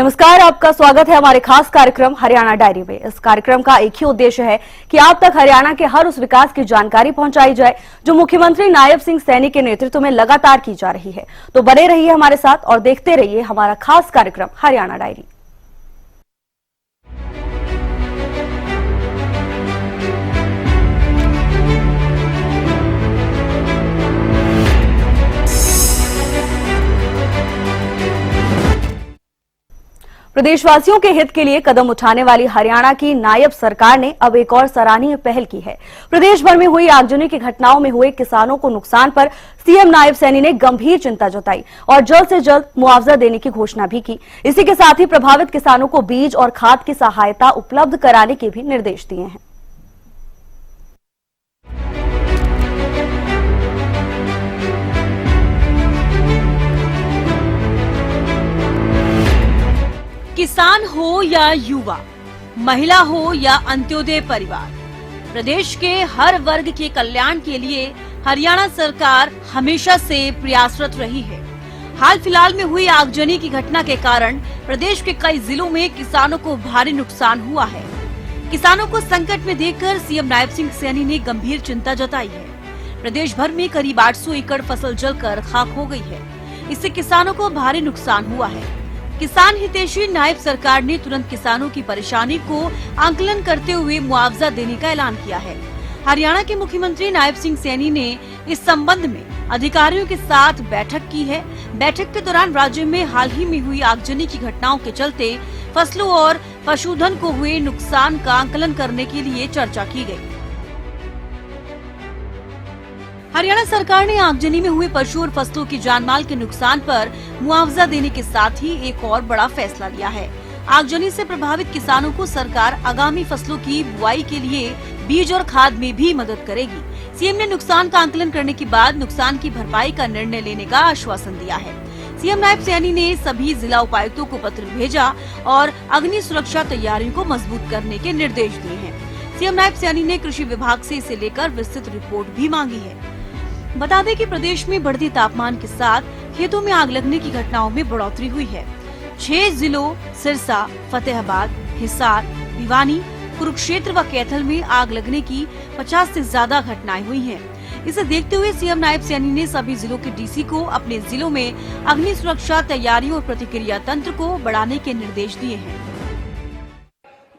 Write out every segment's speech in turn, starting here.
नमस्कार, आपका स्वागत है हमारे खास कार्यक्रम हरियाणा डायरी में। इस कार्यक्रम का एक ही उद्देश्य है कि आप तक हरियाणा के हर उस विकास की जानकारी पहुंचाई जाए जो मुख्यमंत्री नायब सिंह सैनी के नेतृत्व में लगातार की जा रही है। तो बने रहिए हमारे साथ और देखते रहिए हमारा खास कार्यक्रम हरियाणा डायरी। प्रदेशवासियों के हित के लिए कदम उठाने वाली हरियाणा की नायब सरकार ने अब एक और सराहनीय पहल की है। प्रदेश भर में हुई आगजनी की घटनाओं में हुए किसानों को नुकसान पर सीएम नायब सैनी ने गंभीर चिंता जताई और जल्द से जल्द मुआवजा देने की घोषणा भी की। इसी के साथ ही प्रभावित किसानों को बीज और खाद की सहायता उपलब्ध कराने के भी निर्देश दिए हैं। किसान हो या युवा, महिला हो या अंत्योदय परिवार, प्रदेश के हर वर्ग के कल्याण के लिए हरियाणा सरकार हमेशा से प्रयासरत रही है। हाल फिलहाल में हुई आगजनी की घटना के कारण प्रदेश के कई जिलों में किसानों को भारी नुकसान हुआ है। किसानों को संकट में देखकर सीएम नायब सिंह सैनी ने गंभीर चिंता जताई है। प्रदेश भर में करीब 800 एकड़ फसल जलकर खाक हो गई है। इससे किसानों को भारी नुकसान हुआ है। किसान हितैषी नायब सरकार ने तुरंत किसानों की परेशानी को आंकलन करते हुए मुआवजा देने का ऐलान किया है। हरियाणा के मुख्यमंत्री नायब सिंह सैनी ने इस संबंध में अधिकारियों के साथ बैठक की है। बैठक के दौरान राज्य में हाल ही में हुई आगजनी की घटनाओं के चलते फसलों और पशुधन को हुए नुकसान का आंकलन करने के लिए चर्चा की गई। हरियाणा सरकार ने आगजनी में हुए पशु और फसलों की जानमाल के नुकसान पर मुआवजा देने के साथ ही एक और बड़ा फैसला लिया है। आगजनी से प्रभावित किसानों को सरकार आगामी फसलों की बुआई के लिए बीज और खाद में भी मदद करेगी। सीएम ने नुकसान का आंकलन करने के बाद नुकसान की भरपाई का निर्णय लेने का आश्वासन दिया है। सीएम नायब सैनी ने सभी जिला उपायुक्तों को पत्र भेजा और अग्नि सुरक्षा तैयारियों को मजबूत करने के निर्देश दिए हैं। सीएम नायब सैनी ने कृषि विभाग से इसे लेकर विस्तृत रिपोर्ट भी मांगी है। बता दें कि प्रदेश में बढ़ती तापमान के साथ खेतों में आग लगने की घटनाओं में बढ़ोतरी हुई है। 6 जिलों सिरसा, फतेहाबाद, हिसार, भिवानी, कुरुक्षेत्र व कैथल में आग लगने की 50 से ज्यादा घटनाएं हुई हैं। इसे देखते हुए सीएम नायब सैनी ने सभी जिलों के डीसी को अपने जिलों में अग्नि सुरक्षा तैयारियों और प्रतिक्रिया तंत्र को बढ़ाने के निर्देश दिए हैं।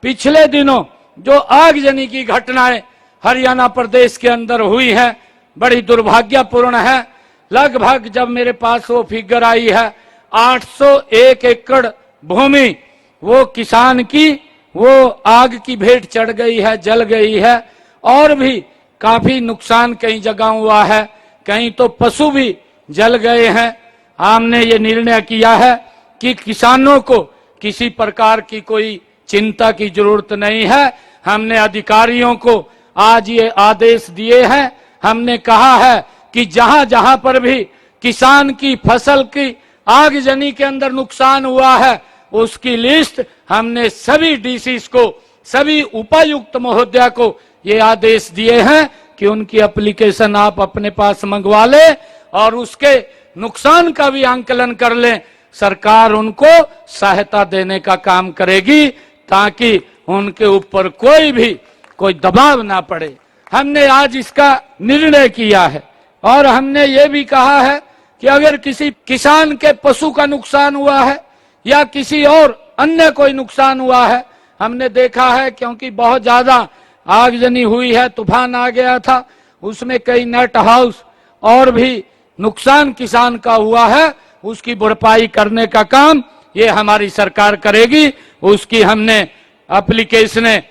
पिछले दिनों जो आगजनी की घटनाएं हरियाणा प्रदेश के अंदर हुई है बड़ी दुर्भाग्यपूर्ण है। लगभग जब मेरे पास वो फिगर आई है 801 एकड़ भूमि वो किसान की वो आग की भेंट चढ़ गई है, जल गई है और भी काफी नुकसान कई जगह हुआ है। कहीं तो पशु भी जल गए हैं। हमने ये निर्णय किया है कि किसानों को किसी प्रकार की कोई चिंता की जरूरत नहीं है। हमने अधिकारियों को आज ये आदेश दिए हैं। हमने कहा है कि जहां जहां पर भी किसान की फसल की आगजनी के अंदर नुकसान हुआ है उसकी लिस्ट हमने सभी डीसीज को, सभी उपायुक्त महोदया को ये आदेश दिए हैं कि उनकी एप्लीकेशन आप अपने पास मंगवा लें और उसके नुकसान का भी आंकलन कर लें। सरकार उनको सहायता देने का काम करेगी ताकि उनके ऊपर कोई दबाव ना पड़े। हमने आज इसका निर्णय किया है और हमने ये भी कहा है कि अगर किसी किसान के पशु का नुकसान हुआ है या किसी और अन्य कोई नुकसान हुआ है, हमने देखा है क्योंकि बहुत ज्यादा आगजनी हुई है, तूफान आ गया था, उसमें कई नेट हाउस और भी नुकसान किसान का हुआ है, उसकी भरपाई करने का काम ये हमारी सरकार करेगी। उसकी हमने एप्लीकेशन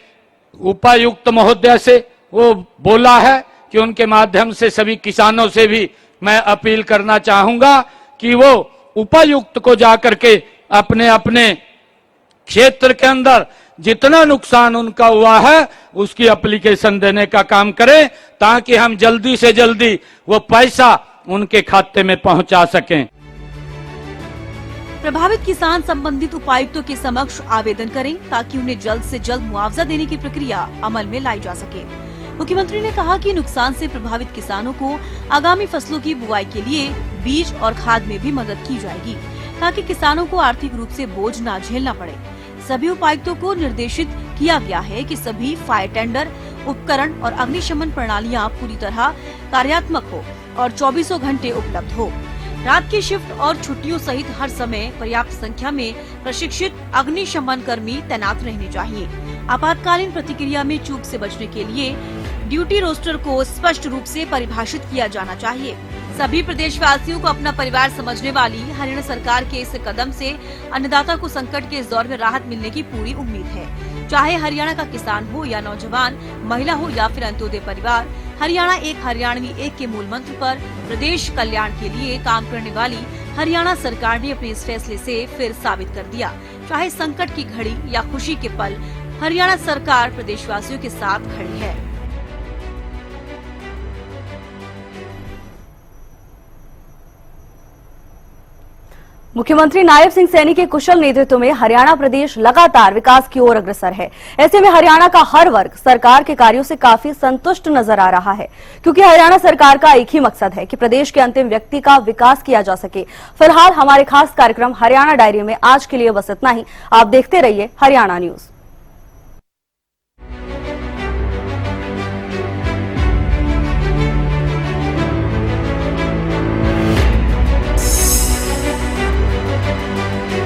उपायुक्त महोदय से वो बोला है कि उनके माध्यम से सभी किसानों से भी मैं अपील करना चाहूंगा कि वो उपायुक्त को जाकर के अपने अपने क्षेत्र के अंदर जितना नुकसान उनका हुआ है उसकी एप्लीकेशन देने का काम करें ताकि हम जल्दी से जल्दी वो पैसा उनके खाते में पहुंचा सकें। प्रभावित किसान संबंधित उपायुक्तों के समक्ष आवेदन करें ताकि उन्हें जल्द से जल्द मुआवजा देने की प्रक्रिया अमल में लाई जा सके। मुख्यमंत्री ने कहा कि नुकसान से प्रभावित किसानों को आगामी फसलों की बुआई के लिए बीज और खाद में भी मदद की जाएगी। ताकि किसानों को आर्थिक रूप से बोझ न झेलना पड़े। सभी उपायुक्तों को निर्देशित किया गया है कि सभी फायर टेंडर, उपकरण और अग्निशमन प्रणालियां पूरी तरह कार्यात्मक हो और 24 घंटे उपलब्ध हो। रात की शिफ्ट और छुट्टियों सहित हर समय पर्याप्त संख्या में प्रशिक्षित अग्निशमन कर्मी तैनात रहने चाहिए। आपातकालीन प्रतिक्रिया में चूक से बचने के लिए ड्यूटी रोस्टर को स्पष्ट रूप से परिभाषित किया जाना चाहिए। सभी प्रदेशवासियों को अपना परिवार समझने वाली हरियाणा सरकार के इस कदम से अन्नदाता को संकट के इस दौर में राहत मिलने की पूरी उम्मीद है। चाहे हरियाणा का किसान हो या नौजवान, महिला हो या फिर अंत्योदय परिवार, हरियाणा एक हरियाणवी एक के मूल मंत्र पर प्रदेश कल्याण के लिए काम करने वाली हरियाणा सरकार ने अपने इस फैसले से फिर साबित कर दिया। चाहे संकट की घड़ी या खुशी के पल, हरियाणा सरकार प्रदेशवासियों के साथ खड़ी है। मुख्यमंत्री नायब सिंह सैनी के कुशल नेतृत्व में हरियाणा प्रदेश लगातार विकास की ओर अग्रसर है। ऐसे में हरियाणा का हर वर्ग सरकार के कार्यों से काफी संतुष्ट नजर आ रहा है, क्योंकि हरियाणा सरकार का एक ही मकसद है कि प्रदेश के अंतिम व्यक्ति का विकास किया जा सके। फिलहाल हमारे खास कार्यक्रम हरियाणा डायरी में आज के लिए बस इतना ही। आप देखते रहिए हरियाणा न्यूज।